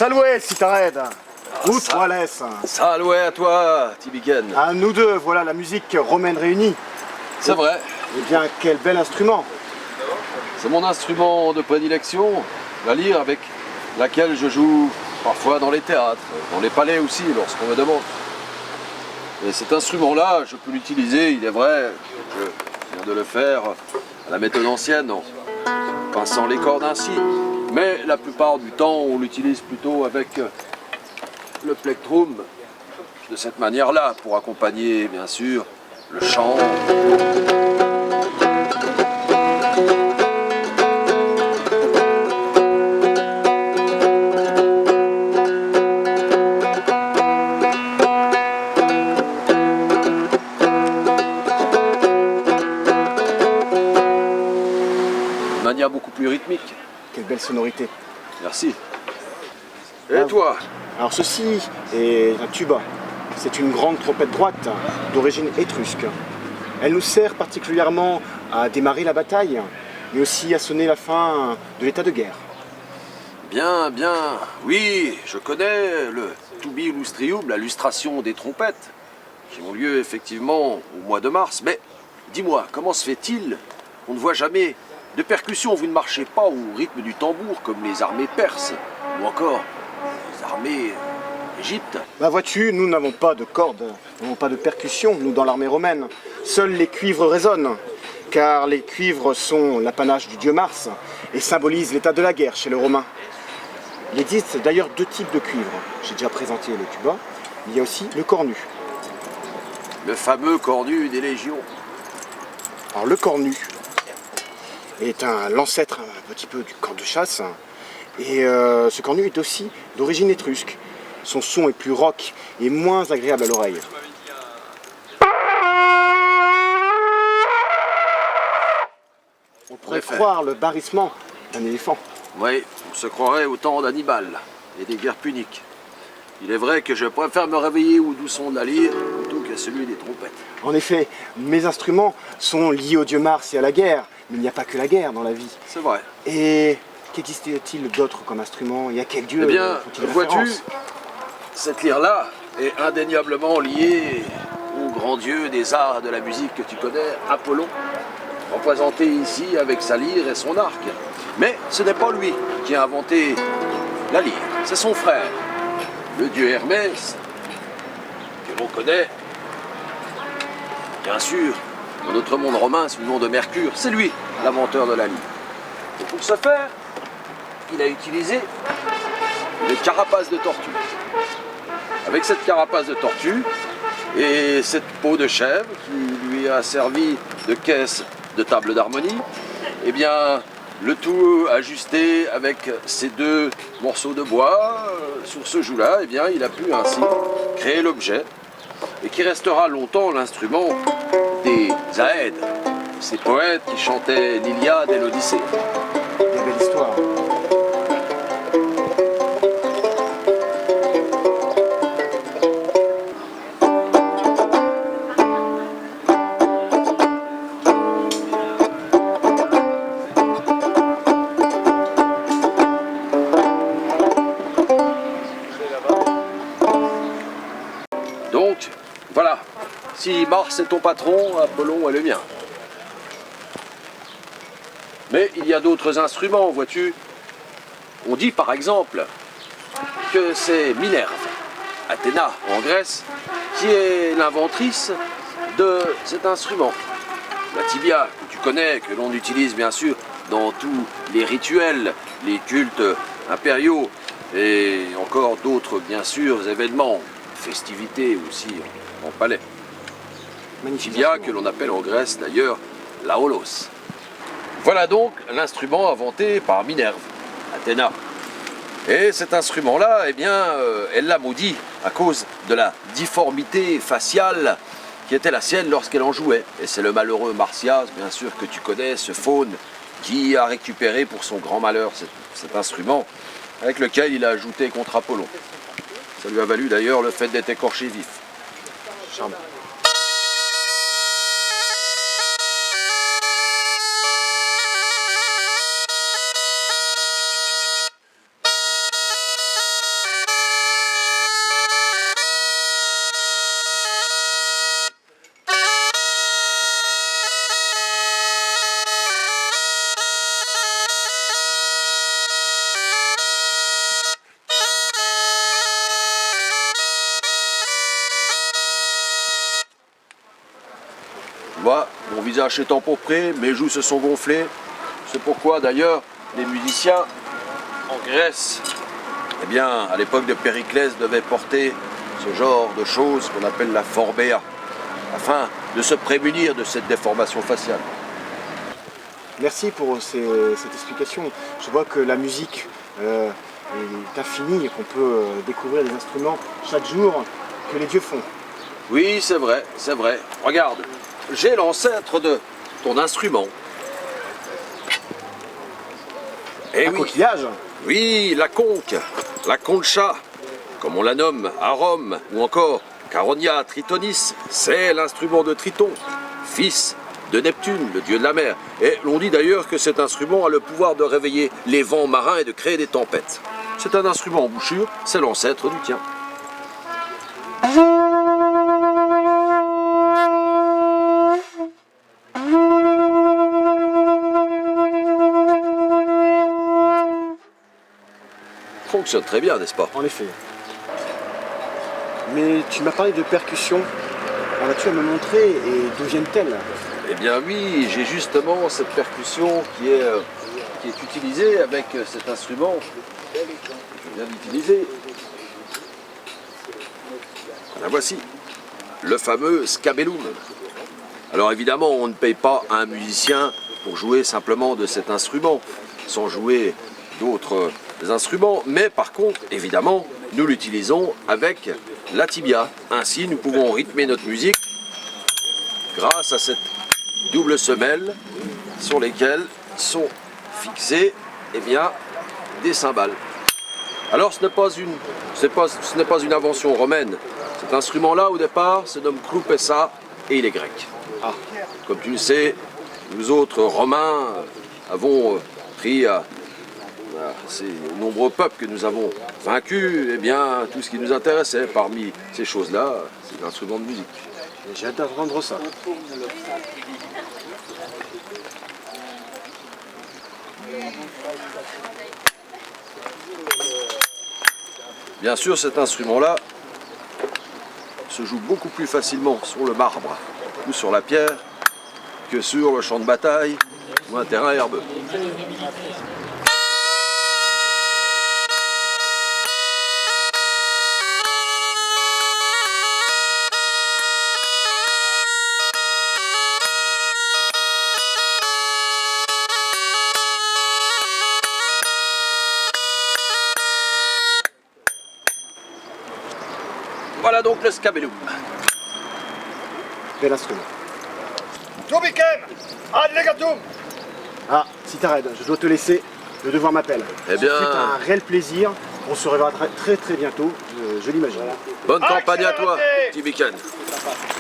Saloué, si t'arrêtes. Ou toi laisse. Saloué à toi, Tibiken. À nous deux, voilà la musique romaine réunie. C'est vrai. Eh bien, quel bel instrument. C'est mon instrument de prédilection, la lyre avec laquelle je joue parfois dans les théâtres, dans les palais aussi, lorsqu'on me demande. Et cet instrument-là, je peux l'utiliser, il est vrai, je viens de le faire à la méthode ancienne, en pinçant les cordes ainsi. Mais la plupart du temps, on l'utilise plutôt avec le plectrum, de cette manière-là, pour accompagner, bien sûr, le chant. De manière beaucoup plus rythmique. Quelle belle sonorité. Merci. Et toi? Alors ceci est un tuba. C'est une grande trompette droite d'origine étrusque. Elle nous sert particulièrement à démarrer la bataille, mais aussi à sonner la fin de l'état de guerre. Bien, bien. Oui, je connais le tubi lustrium, la lustration des trompettes, qui ont lieu effectivement au mois de mars. Mais dis-moi, comment se fait-il qu'on ne voit jamais de percussion? Vous ne marchez pas au rythme du tambour comme les armées perses, ou encore les armées d'Égypte. Bah vois-tu, nous n'avons pas de cordes, nous n'avons pas de percussion, nous dans l'armée romaine. Seuls les cuivres résonnent, car les cuivres sont l'apanage du dieu Mars et symbolisent l'état de la guerre chez les Romains. Il existe d'ailleurs deux types de cuivres. J'ai déjà présenté le tuba, il y a aussi le cornu. Le fameux cornu des légions. Alors le cornu est l'ancêtre un petit peu du corps de chasse, et ce cornu est aussi d'origine étrusque. Son son est plus rock et moins agréable à l'oreille. On pourrait croire le barrissement d'un éléphant. Oui, on se croirait au temps d'Hannibal et des guerres puniques. Il est vrai que je préfère me réveiller au doux son de la lyre plutôt qu'à celui des trompettes. En effet, mes instruments sont liés au dieu Mars et à la guerre, mais il n'y a pas que la guerre dans la vie. C'est vrai. Et qu'existe-t-il d'autre comme instrument? Et à quel dieu Eh bien, font-ils vois-tu, référence? cette lyre-là est indéniablement liée au grand dieu des arts et de la musique que tu connais, Apollon, représenté ici avec sa lyre et son arc. Mais ce n'est pas lui qui a inventé la lyre, c'est son frère, le dieu Hermès, que l'on connaît, bien sûr, dans notre monde romain sous le nom de Mercure. C'est lui l'inventeur de la lyre. Et pour ce faire, il a utilisé une carapace de tortue. Avec cette carapace de tortue et cette peau de chèvre qui lui a servi de caisse de table d'harmonie, eh bien, le tout ajusté avec ces deux morceaux de bois sur ce joug-là, eh bien, il a pu ainsi créer l'objet et qui restera longtemps l'instrument des Aèdes, ces poètes qui chantaient l'Iliade et l'Odyssée. Quelle belle histoire. Donc, voilà, si Mars est ton patron, Apollon est le mien. Mais il y a d'autres instruments, vois-tu. On dit par exemple que c'est Minerve, Athéna en Grèce, qui est l'inventrice de cet instrument. La tibia, que tu connais, que l'on utilise bien sûr dans tous les rituels, les cultes impériaux et encore d'autres bien sûr événements, festivités aussi en palais. Magnifique Tibia instrument. que l'on appelle en Grèce d'ailleurs la holos. Voilà donc l'instrument inventé par Minerve, Athéna. Et cet instrument-là, eh bien, elle l'a maudit à cause de la difformité faciale qui était la sienne lorsqu'elle en jouait. Et c'est le malheureux Marsyas, bien sûr, que tu connais, ce faune, qui a récupéré pour son grand malheur cet instrument avec lequel il a ajouté contre Apollon. Ça lui a valu d'ailleurs le fait d'être écorché vif. Charmant. visage est empourpré, mes joues se sont gonflées. C'est pourquoi d'ailleurs les musiciens en Grèce, eh bien, à l'époque de Périclès, devaient porter ce genre de choses qu'on appelle la phorbéa, afin de se prémunir de cette déformation faciale. Merci pour cette explication. Je vois que la musique est infinie et qu'on peut découvrir des instruments chaque jour que les dieux font. Oui, c'est vrai, c'est vrai. Regarde, j'ai l'ancêtre de ton instrument. Eh Un oui, coquillage. oui, la concha, comme on la nomme à Rome, ou encore Caronia Tritonis, c'est l'instrument de Triton, fils de Neptune, le dieu de la mer. Et l'on dit d'ailleurs que cet instrument a le pouvoir de réveiller les vents marins et de créer des tempêtes. C'est un instrument en bouchure, c'est l'ancêtre du tien. Fonctionne très bien, n'est-ce pas? En effet. Mais tu m'as parlé de percussions. En as-tu à me montrer et d'où viennent-elles? Eh bien oui, j'ai justement cette percussion qui est utilisée avec cet instrument que je viens d'utiliser. La voici, le fameux scabellum. Alors évidemment, on ne paye pas un musicien pour jouer simplement de cet instrument, sans jouer d'autres instruments, mais par contre, évidemment, nous l'utilisons avec la tibia. Ainsi, nous pouvons rythmer notre musique grâce à cette double semelle sur lesquelles sont fixées eh bien, des cymbales. Alors ce n'est pas une invention romaine. Cet instrument-là, au départ, se nomme kloupessa et il est grec. Ah. Comme tu le sais, nous autres Romains avons pris à ces nombreux peuples que nous avons vaincus, eh bien, tout ce qui nous intéressait parmi ces choses-là, c'est l'instrument de musique. J'ai hâte d'apprendre ça. Bien sûr, cet instrument-là se joue beaucoup plus facilement sur le marbre ou sur la pierre que sur le champ de bataille ou un terrain herbeux. Voilà donc le scabellum. Bel instrument. Tubikem, ad legatum. Ah, si t'arrêtes, je dois te laisser, le devoir m'appelle. Eh bien- C'est un réel plaisir. On se reverra très bientôt, je l'imagine. Bonne campagne à toi, Excellente. petit week-end.